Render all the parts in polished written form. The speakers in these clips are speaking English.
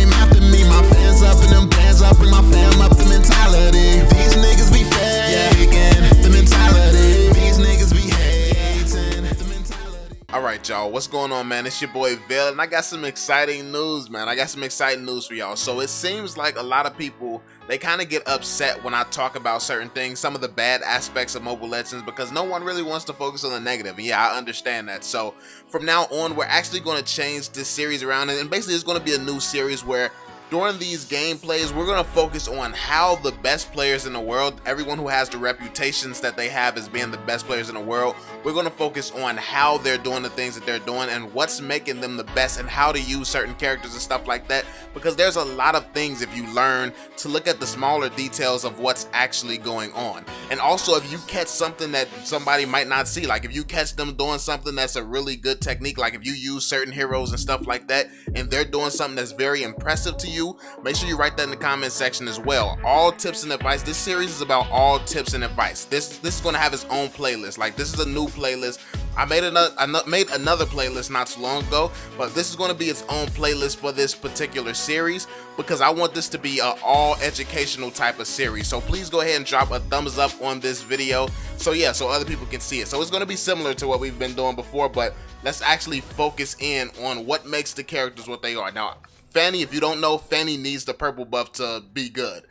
came after me. My fans up and them plans up, bring my fam up. The mentality, these niggas be faking. The mentality, these niggas be hating. The mentality. Alright y'all, what's going on, man? It's your boy VeLL, and I got some exciting news, man. I got some exciting news for y'all. So it seems like a lot of people, they kind of get upset when I talk about certain things, some of the bad aspects of Mobile Legends, because no one really wants to focus on the negative. And yeah, I understand that. So from now on, we're actually going to change this series around, and basically it's going to be a new series where during these gameplays, we're going to focus on how the best players in the world, everyone who has the reputations that they have as being the best players in the world, we're going to focus on how they're doing the things that they're doing and what's making them the best and how to use certain characters and stuff like that. Because there's a lot of things if you learn to look at the smaller details of what's actually going on. And also if you catch something that somebody might not see, like if you catch them doing something that's a really good technique, like if you use certain heroes and stuff like that, and they're doing something that's very impressive to you, make sure you write that in the comment section as well. All tips and advice. This series is about all tips and advice. This is going to have its own playlist. Like, this is a new playlist. I made another playlist not too long ago, but this is going to be its own playlist for this particular series because I want this to be an all educational type of series. So please go ahead and drop a thumbs up on this video. So yeah, so other people can see it. So it's going to be similar to what we've been doing before, but let's actually focus in on what makes the characters what they are. Now, Fanny, if you don't know, Fanny needs the purple buff to be good.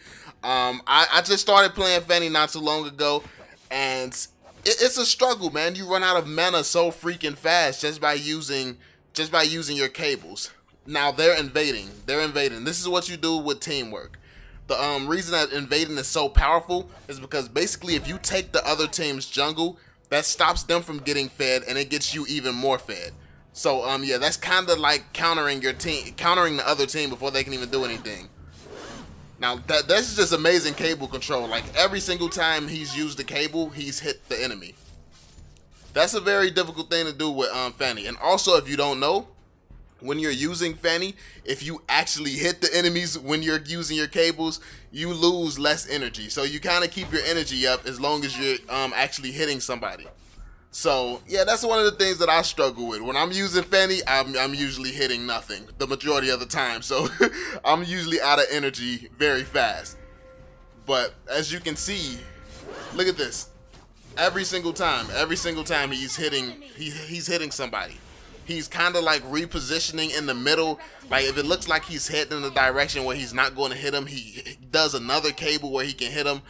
I just started playing Fanny not too long ago, and it's a struggle, man. You run out of mana so freaking fast just by using your cables. Now they're invading. This is what you do with teamwork. The reason that invading is so powerful is because basically if you take the other team's jungle, that stops them from getting fed and it gets you even more fed. So yeah, that's kind of like countering the other team before they can even do anything. Now that's just amazing cable control. Like every single time he's used the cable, he's hit the enemy. That's a very difficult thing to do with Fanny. And also, if you don't know, when you're using Fanny, if you actually hit the enemies when you're using your cables, you lose less energy. So you kind of keep your energy up as long as you're actually hitting somebody. So yeah, that's one of the things that I struggle with. When I'm using Fanny, I'm usually hitting nothing the majority of the time. So I'm usually out of energy very fast. But as you can see, look at this. Every single time he's hitting somebody. He's kind of like repositioning in the middle. Like if it looks like he's heading in the direction where he's not going to hit him, he does another cable where he can hit him.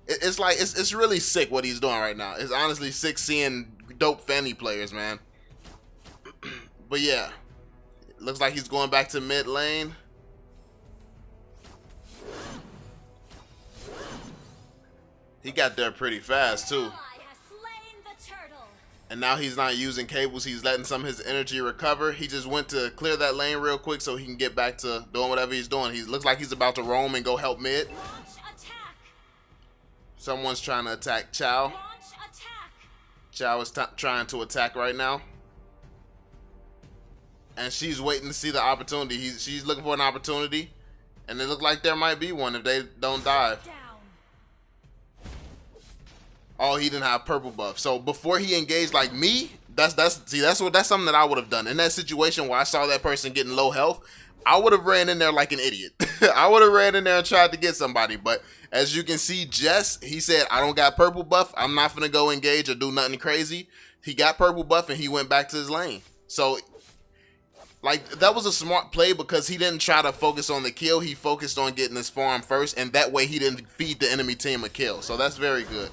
It's like it's really sick what he's doing right now. It's honestly sick seeing dope Fanny players, man. But yeah, looks like he's going back to mid lane. He got there pretty fast too. And now he's not using cables. He's letting some of his energy recover. He just went to clear that lane real quick so he can get back to doing whatever he's doing. He looks like he's about to roam and go help mid. Someone's trying to attack Chow. Chow is trying to attack right now. And she's waiting to see the opportunity. She's looking for an opportunity. And it looks like there might be one if they don't dive. Oh, he didn't have purple buff. So before he engaged like me, that's something that I would have done. In that situation where I saw that person getting low health, I would have ran in there like an idiot. I would have ran in there and tried to get somebody. But as you can see, Jess, he said, I don't got purple buff. I'm not going to go engage or do nothing crazy. He got purple buff and he went back to his lane. So, like, that was a smart play because he didn't try to focus on the kill. He focused on getting his farm first. And that way he didn't feed the enemy team a kill. So that's very good.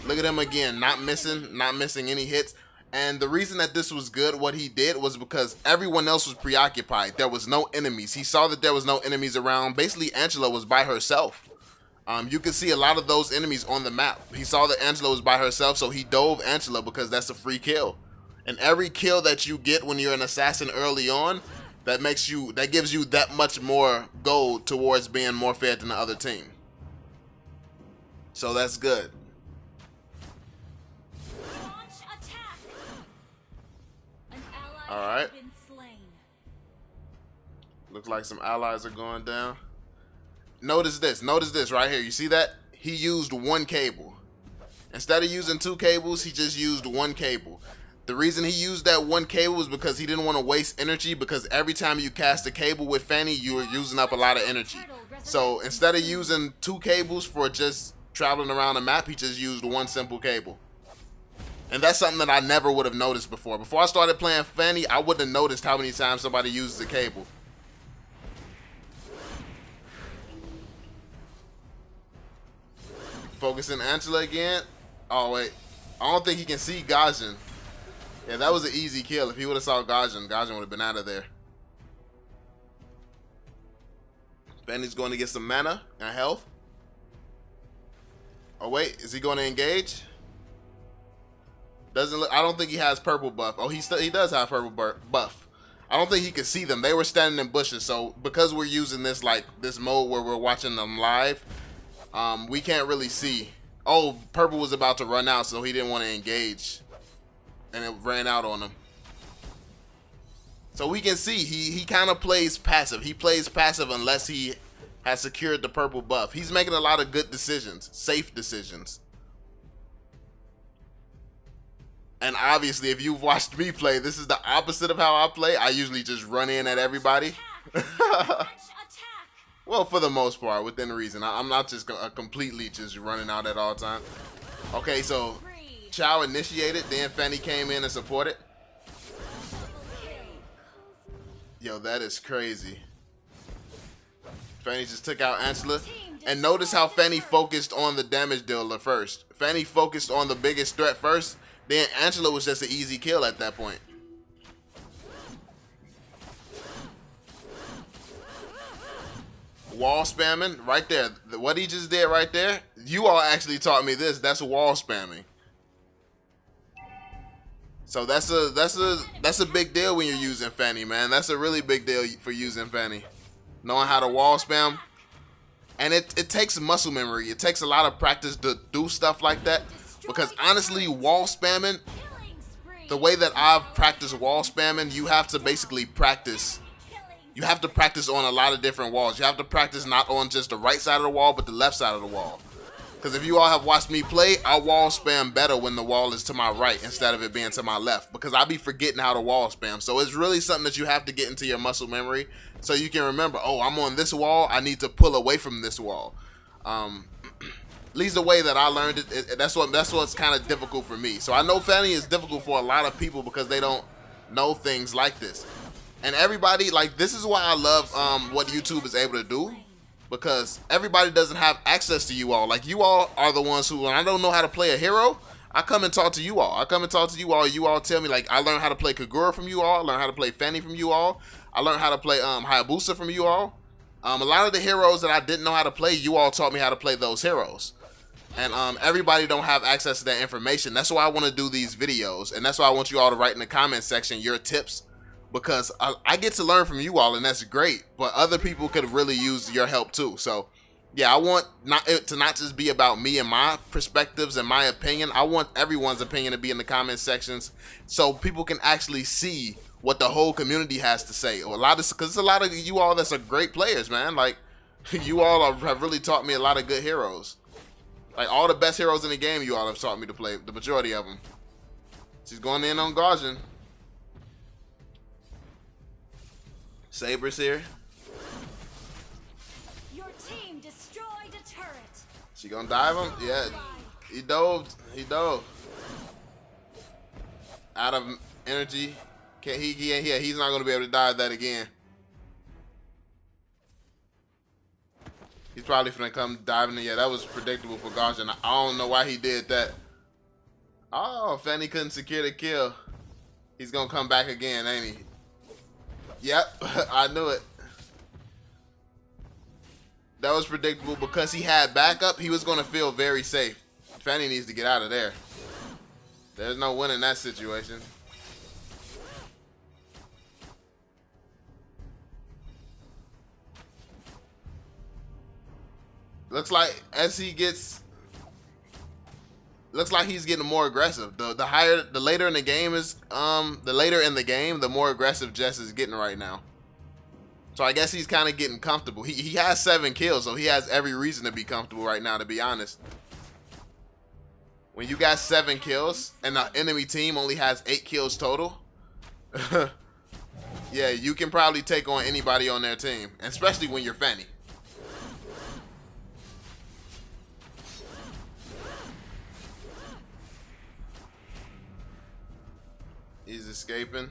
Look at him again, not missing any hits. And the reason that this was good, what he did, was because everyone else was preoccupied. There was no enemies. He saw that there was no enemies around. Basically, Angela was by herself. You can see a lot of those enemies on the map. He saw that Angela was by herself, so he dove Angela because that's a free kill. And every kill that you get when you're an assassin early on, that gives you that much more gold towards being more fed than the other team. So that's good. Alright. Looks like some allies are going down. Notice this right here. You see that? He used one cable. Instead of using two cables, he just used one cable. The reason he used that one cable was because he didn't want to waste energy, because every time you cast a cable with Fanny, you were using up a lot of energy. So instead of using 2 cables for just traveling around the map, he just used one simple cable. And that's something that I never would have noticed before. Before I started playing Fanny, I wouldn't have noticed how many times somebody uses a cable. Focusing Angela again. Oh, wait. I don't think he can see Gaijin. Yeah, that was an easy kill. If he would have saw Gaijin, Gaijin would have been out of there. Fanny's going to get some mana and health. Oh, wait. Is he going to engage? Doesn't look. I don't think he has purple buff. Oh, he does have purple buff. I don't think he could see them. They were standing in bushes. So because we're using this this mode where we're watching them live, we can't really see. Oh, purple was about to run out, so he didn't want to engage, and it ran out on him. So we can see he kind of plays passive. He plays passive unless he has secured the purple buff. He's making a lot of good decisions, safe decisions. And obviously, if you've watched me play, this is the opposite of how I play. I usually just run in at everybody. Well, for the most part, within reason. I'm not just completely just running out at all times. Okay, so Chow initiated, then Fanny came in and supported. Yo, that is crazy. Fanny just took out Angela. And notice how Fanny focused on the damage dealer first. Fanny focused on the biggest threat first. Then Angela was just an easy kill at that point. Wall spamming right there. What he just did right there, you all actually taught me this. That's wall spamming. So that's a big deal when you're using Fanny, man. That's a really big deal for using Fanny. Knowing how to wall spam. And it takes muscle memory. It takes a lot of practice to do stuff like that. Because honestly, wall spamming, the way that I've practiced wall spamming, you have to basically practice. You have to practice on a lot of different walls. You have to practice not on just the right side of the wall, but the left side of the wall. Because if you all have watched me play, I wall spam better when the wall is to my right instead of it being to my left. Because I be forgetting how to wall spam. So it's really something that you have to get into your muscle memory so you can remember, oh, I'm on this wall. I need to pull away from this wall. At least the way that I learned it, that's what's kind of difficult for me. So I know Fanny is difficult for a lot of people because they don't know things like this. And everybody, like, this is why I love what YouTube is able to do, because everybody doesn't have access to you all. Like, you all are the ones who, when I don't know how to play a hero, I come and talk to you all. I come and talk to you all. You all tell me, like, I learned how to play Kagura from you all. I learned how to play Fanny from you all. I learned how to play Hayabusa from you all. A lot of the heroes that I didn't know how to play, you all taught me how to play those heroes. And everybody don't have access to that information. That's why I want to do these videos. And that's why I want you all to write in the comment section your tips. Because I get to learn from you all, and that's great. But other people could really use your help too. So, yeah, I want it to not just be about me and my perspectives and my opinion. I want everyone's opinion to be in the comment sections so people can actually see what the whole community has to say. Because there's a lot of you all that's great players, man. Like, you all have really taught me a lot of good heroes. Like, all the best heroes in the game, you all have taught me to play. The majority of them. She's going in on Gaijin. Saber's here. Your team destroyed a turret. She gonna dive him? Yeah. He dove. He dove. Out of energy. Can't he? Yeah, he's not gonna be able to dive that again. He's probably gonna come diving in. Yeah, that was predictable for Gaijin. I don't know why he did that. Oh, Fanny couldn't secure the kill. He's gonna come back again, ain't he? Yep, I knew it. That was predictable because he had backup. He was going to feel very safe. Fanny needs to get out of there. There's no win in that situation. Looks like as he gets... Looks like he's getting more aggressive. The later in the game is the more aggressive Jess is getting right now. So I guess he's kind of getting comfortable. He has 7 kills, so he has every reason to be comfortable right now, to be honest. When you got 7 kills and the enemy team only has 8 kills total, yeah, you can probably take on anybody on their team, especially when you're Fanny. He's escaping.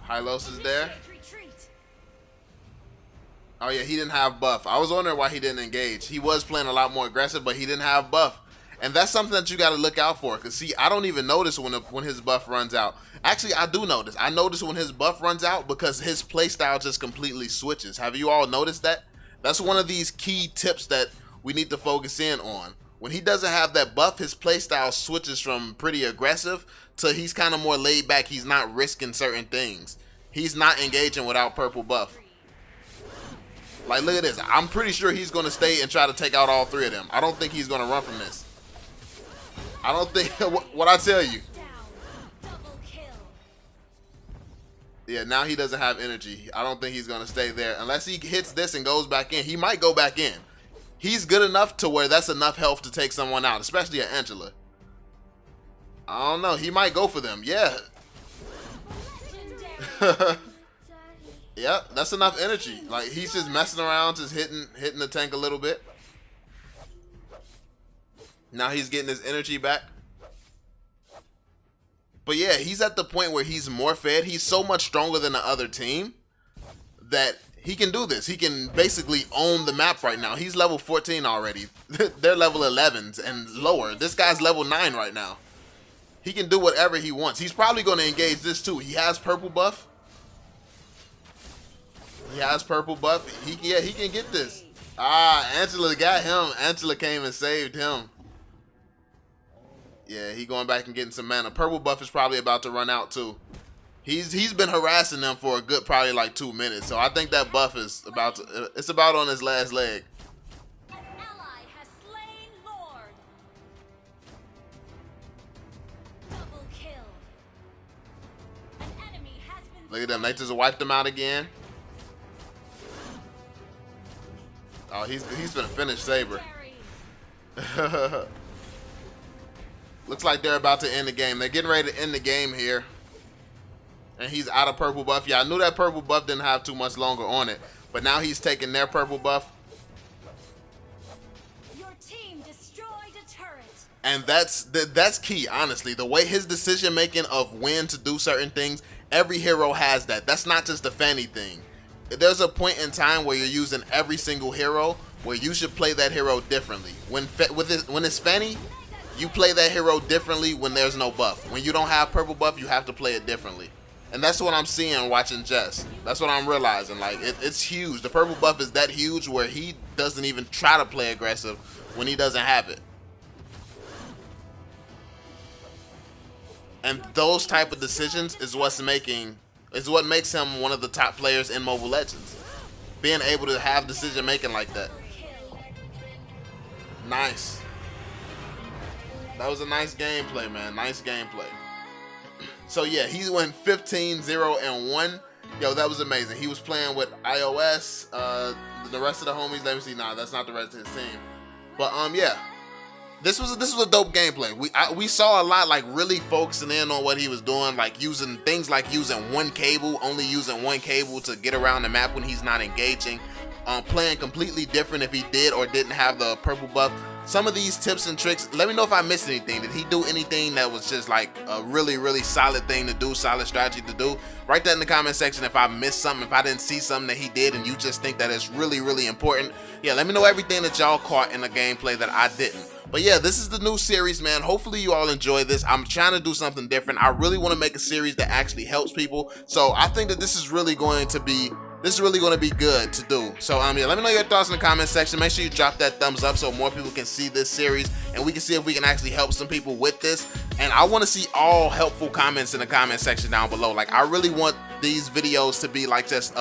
Hylos is there. Oh yeah, he didn't have buff. I was wondering why he didn't engage. He was playing a lot more aggressive, but he didn't have buff. And that's something that you got to look out for. Because see, I don't even notice when his buff runs out. Actually, I do notice. I notice when his buff runs out because his playstyle just completely switches. Have you all noticed that? That's one of these key tips that we need to focus in on. When he doesn't have that buff, his playstyle switches from pretty aggressive to he's kind of more laid back. He's not risking certain things. He's not engaging without purple buff. Like, look at this. I'm pretty sure he's going to stay and try to take out all 3 of them. I don't think he's going to run from this. I don't think, what I tell you. Yeah, now he doesn't have energy. I don't think he's going to stay there. Unless he hits this and goes back in. He might go back in. He's good enough to where that's enough health to take someone out, especially at Angela. I don't know. He might go for them. Yeah. Yep, that's enough energy. Like, he's just messing around, just hitting the tank a little bit. Now he's getting his energy back. But yeah, he's at the point where he's more fed. He's so much stronger than the other team that he can do this. He can basically own the map right now. He's level 14 already. They're level 11s and lower. This guy's level 9 right now. He can do whatever he wants. He's probably going to engage this too. He has purple buff. He has purple buff. He can get this. Ah, Angela got him. Angela came and saved him. Yeah, he going back and getting some mana. Purple buff is probably about to run out too. He's been harassing them for a good probably like 2 minutes. So I think that buff is about to, it's about on his last leg. An ally has slain Lord. Double kill. An enemy has been Look at them. They just wiped them out again. Oh, he's gonna finish Saber. Looks like they're about to end the game. They're getting ready to end the game here. And he's out of purple buff. Yeah, I knew that purple buff didn't have too much longer on it. But now he's taking their purple buff. Your team destroyed a turret. And that's key, honestly. The way his decision making of when to do certain things, every hero has that. That's not just a Fanny thing. There's a point in time where you're using every single hero where you should play that hero differently. When it's Fanny, you play that hero differently when there's no buff. When you don't have purple buff, you have to play it differently. And that's what I'm seeing watching Jess. That's what I'm realizing. Like, it's huge. The purple buff is that huge where he doesn't even try to play aggressive when he doesn't have it. And those type of decisions is what makes him one of the top players in Mobile Legends. Being able to have decision making like that. Nice. That was a nice gameplay, man. Nice gameplay. So yeah, he went 15, 0, and 1. Yo, that was amazing. He was playing with iOS, the rest of the homies. Let me see. Nah, that's not the rest of his team. But yeah. This was a dope gameplay. We saw a lot, like, really focusing in on what he was doing, like using things like using one cable, only using one cable to get around the map when he's not engaging. Playing completely different if he did or didn't have the purple buff. Some of these tips and tricks, let me know if I missed anything. Did he do anything that was just like a really, really solid thing to do, solid strategy to do? Write that in the comment section if I missed something, if I didn't see something that he did and you just think that it's really, really important. Yeah, let me know everything that y'all caught in the gameplay that I didn't. But yeah, this is the new series, man. Hopefully you all enjoy this. I'm trying to do something different. I really want to make a series that actually helps people. So I think that this is really going to be good to do. So yeah, let me know your thoughts in the comment section. Make sure you drop that thumbs up so more people can see this series and we can see if we can actually help some people with this. And I want to see all helpful comments in the comment section down below. Like, I really want these videos to be like just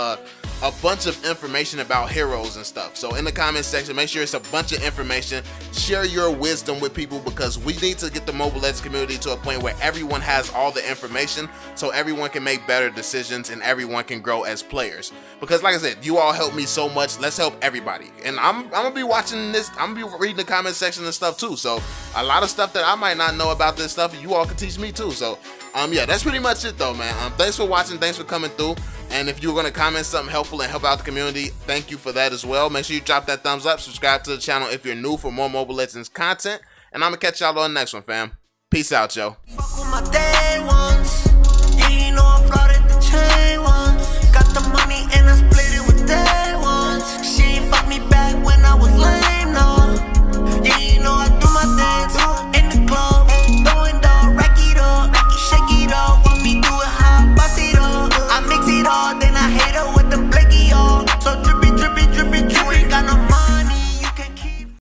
a bunch of information about heroes and stuff. So in the comment section, make sure it's a bunch of information. Share your wisdom with people, because we need to get the Mobile Legends community to a point where everyone has all the information, so everyone can make better decisions and everyone can grow as players. Because like I said, you all help me so much. Let's help everybody. And I'm gonna be watching this. I'm gonna be reading the comment section and stuff too. So a lot of stuff that I might not know about this stuff, you all can teach me too. So yeah, that's pretty much it though, man. Thanks for watching. Thanks for coming through. And if you're going to comment something helpful and help out the community, thank you for that as well. Make sure you drop that thumbs up, subscribe to the channel if you're new for more Mobile Legends content, and I'm going to catch y'all on the next one, fam. Peace out, yo.